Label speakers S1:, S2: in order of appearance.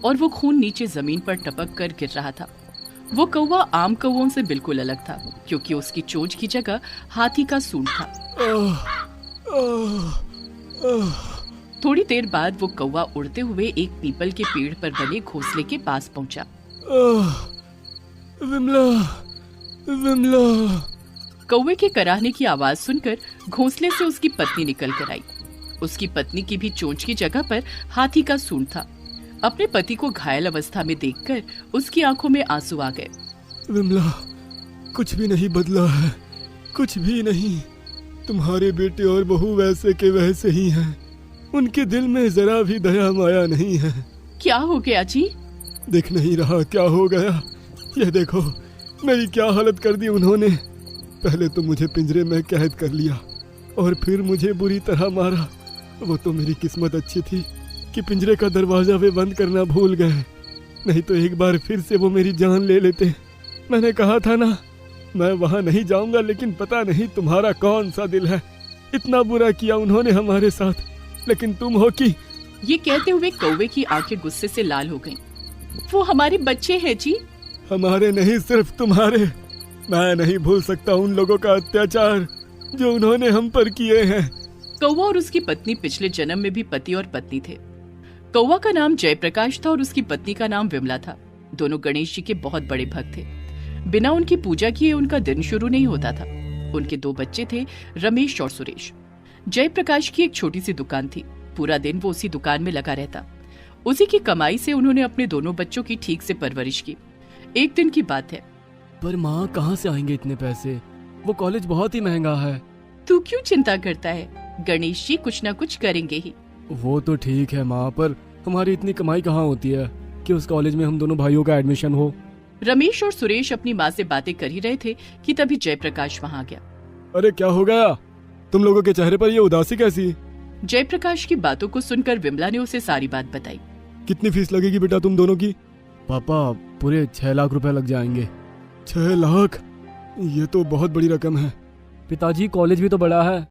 S1: और वो खून नीचे जमीन पर टपक कर गिर रहा था। वो कौवा आम कौवों से बिल्कुल अलग था, क्योंकि उसकी चोंच की जगह हाथी का सूंड था। थोड़ी देर बाद वो कौवा उड़ते हुए एक पीपल के पेड़ पर बने घोंसले के पास पहुंचा।
S2: विमला, विमला।
S1: कौवे के कराहने की आवाज सुनकर घोंसले से उसकी पत्नी निकल कर आई। उसकी पत्नी की भी चोंच की जगह पर हाथी का सूंड था। अपने पति को घायल अवस्था में देखकर उसकी आंखों में आंसू आ गए।
S2: विमला, कुछ भी नहीं बदला है, कुछ भी नहीं। तुम्हारे बेटे और बहू वैसे के वैसे ही हैं। उनके दिल में जरा भी दया माया नहीं है।
S1: क्या हो गया जी?
S2: दिख नहीं रहा क्या हो गया? ये देखो, मेरी क्या हालत कर दी उन्होंने। पहले तो मुझे पिंजरे में कैद कर लिया और फिर मुझे बुरी तरह मारा। वो तो मेरी किस्मत अच्छी थी कि पिंजरे का दरवाजा वे बंद करना भूल गए, नहीं तो एक बार फिर से वो मेरी जान ले लेते। मैंने कहा था ना, मैं वहां नहीं जाऊंगा, लेकिन पता नहीं तुम्हारा कौन सा दिल है। इतना बुरा किया उन्होंने हमारे साथ, लेकिन तुम हो कि।
S1: ये कहते हुए कौवे की आंखें गुस्से से लाल हो गईं। वो हमारे बच्चे हैं जी।
S2: हमारे नहीं, सिर्फ तुम्हारे। मैं नहीं भूल सकता उन लोगों का अत्याचार जो उन्होंने हम पर किए हैं।
S1: कौवा और उसकी पत्नी पिछले जन्म में भी पति और पत्नी थे। कौवा का नाम जयप्रकाश था और उसकी पत्नी का नाम विमला था। दोनों गणेश जी के बहुत बड़े भक्त थे। बिना उनकी पूजा किए उनका दिन शुरू नहीं होता था। उनके 2 बच्चे थे, रमेश और सुरेश। जयप्रकाश की एक छोटी सी दुकान थी। पूरा दिन वो उसी दुकान में लगा रहता। उसी की कमाई से उन्होंने अपने दोनों बच्चों की ठीक से परवरिश की। एक दिन की बात है।
S2: पर माँ, कहाँ से आएंगे इतने पैसे? वो कॉलेज बहुत ही महंगा है।
S1: तू क्यों चिंता करता है? गणेश जी कुछ न कुछ करेंगे ही।
S2: वो तो ठीक है माँ, पर हमारी इतनी कमाई कहाँ होती है कि उस कॉलेज में हम दोनों भाइयों का एडमिशन हो।
S1: रमेश और सुरेश अपनी माँ से बातें कर ही रहे थे कि तभी जयप्रकाश वहाँ आ गया।
S2: अरे क्या हो गया? तुम लोगों के चेहरे पर ये उदासी कैसी?
S1: जयप्रकाश की बातों को सुनकर विमला ने उसे सारी बात बताई।
S2: कितनी फीस लगेगी बेटा तुम दोनों की? पापा, पूरे 6 लाख रुपए लग जाएंगे। 6 लाख? ये तो बहुत बड़ी रकम है। पिताजी, कॉलेज भी तो बड़ा है,